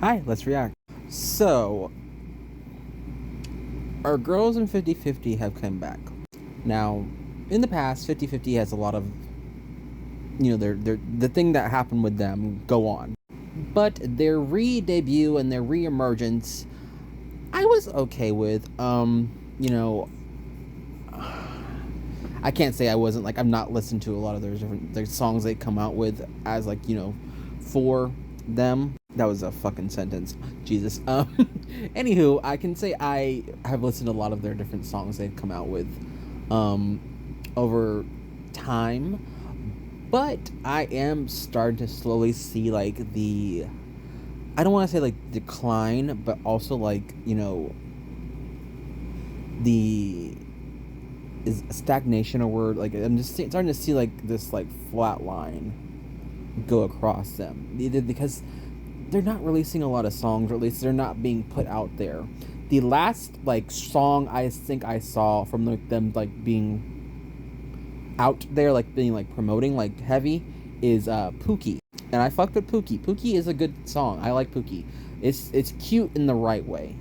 Hi, let's react. So, our girls in 50/50 have come back. Now, in the past, 50/50 has a lot of, the thing that happened with them go on. But their re-debut and their re-emergence, I was okay with. I can't say I wasn't. Like, I've not listened to a lot of their songs they come out with as, like, for them. That was a fucking sentence. Jesus. Anywho, I can say I have listened to a lot of their different songs they've come out with over time. But I am starting to slowly see, like, I don't want to say, like, decline, but also, like, the is stagnation a word? Like, I'm just starting to see, like, this, like, flat line go across them, because they're not releasing a lot of songs, or at least they're not being put out there. The last, like, song I think I saw from, like, them, like, being out there, like, being, like, promoting, like, heavy, is Pookie. And I fucked with Pookie. Pookie is a good song. I like Pookie. It's cute in the right way,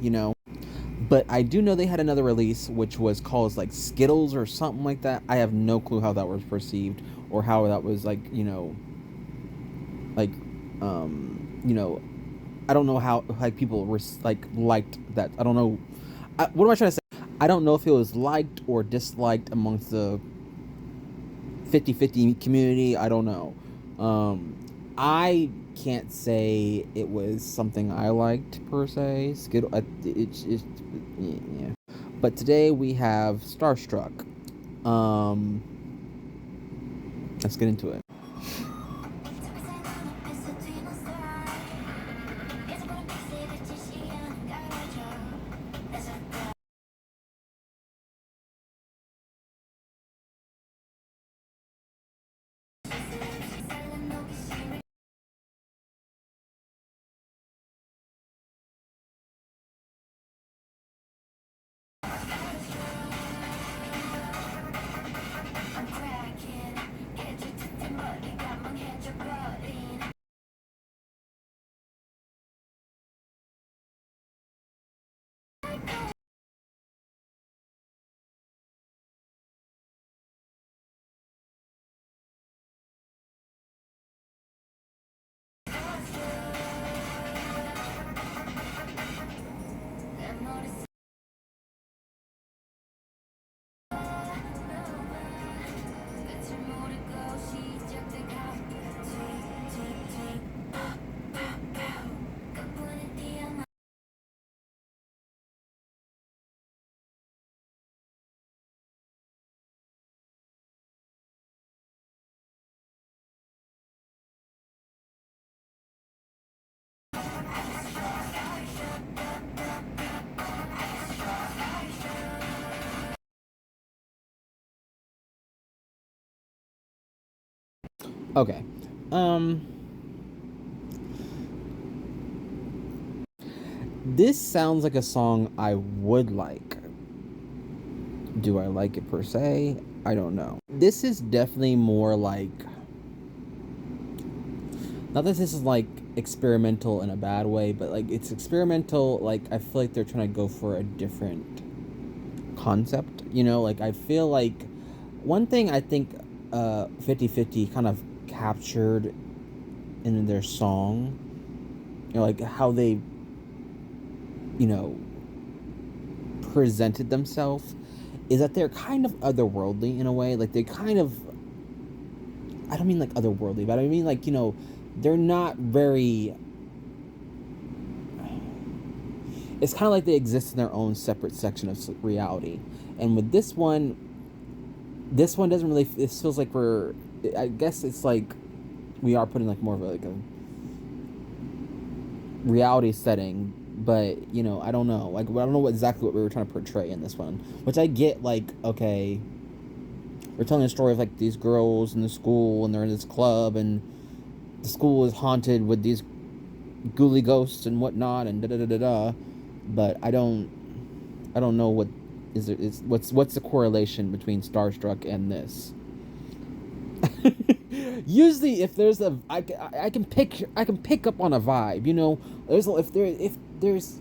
But I do know they had another release which was called, like, Skittles or something like that. I have no clue how that was perceived, or how that was, like, like, I don't know how, like, people were, like, liked that. I don't know. What am I trying to say? I don't know if it was liked or disliked amongst the 50/50 community. I don't know. I can't say it was something I liked per se. Skittle, it's yeah. But today we have Starstruck. Let's get into it. Okay. This sounds like a song I would like. Do I like it per se? I don't know. This is definitely more like, not that this is, like, experimental in a bad way, but, like, it's experimental. Like, I feel like they're trying to go for a different concept, like, I feel like one thing I think 50/50 kind of captured in their song, like, how they, you know presented themselves, is that they're kind of otherworldly in a way. Like, they kind of, I don't mean, like, otherworldly, but I mean, like, they're not very, it's kind of like they exist in their own separate section of reality. And with this one doesn't really, it feels like I guess it's like we are putting, like, more of a reality setting, but I don't know, like, I don't know exactly what we were trying to portray in this one, which I get. Like, okay, we're telling a story of, like, these girls in the school, and they're in this club, and the school is haunted with these ghouly ghosts and whatnot, and da da da da da. But I don't know what what's the correlation between Starstruck and this. Usually, if there's a, I can pick up on a vibe. You know, if there's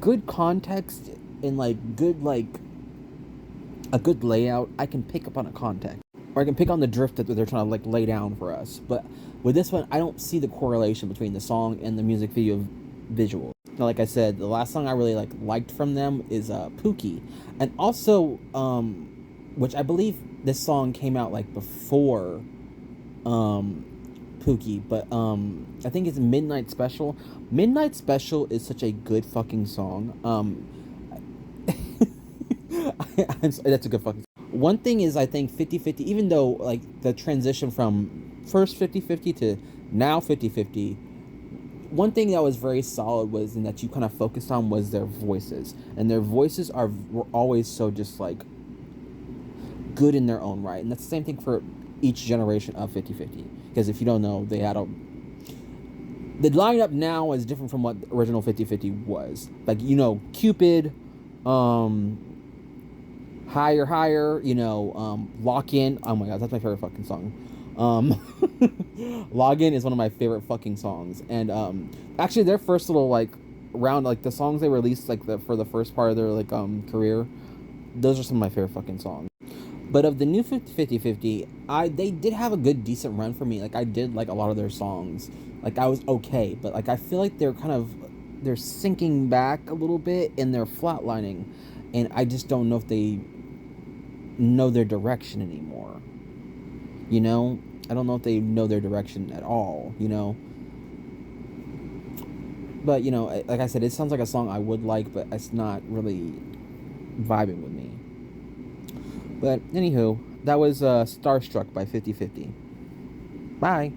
good context and like good like a good layout, I can pick up on a context, or I can pick on the drift that they're trying to like lay down for us. But with this one, I don't see the correlation between the song and the music video visual. Now, like I said, the last song I really liked from them is Pookie, and also which I believe this song came out like before Pookie, but I think it's Midnight Special. Midnight Special is such a good fucking song. That's a good fucking song. One thing is, I think 50/50, even though like the transition from first 50/50 to now 50/50, one thing that was very solid was, and that you kind of focused on, was their voices, and their voices were always so just like good in their own right, and that's the same thing for each generation of 50/50. Because if you don't know, they had the lineup now is different from what the original 50/50 was. Like, you know, Cupid, Higher Higher, you know, Lock In. Oh my god, that's my favorite fucking song. Log In is one of my favorite fucking songs. And actually their first little like round, like the songs they released like for the first part of their like career, those are some of my favorite fucking songs. But of the new 50/50, they did have a good decent run for me. Like, I did like a lot of their songs. Like, I was okay, but like I feel like they're sinking back a little bit and they're flatlining, and I just don't know if they know their direction anymore. You know, I don't know if they know their direction at all. You know, but you know, like I said, it sounds like a song I would like, but it's not really vibing with me. But anywho, that was Starstruck by 50/50. Bye.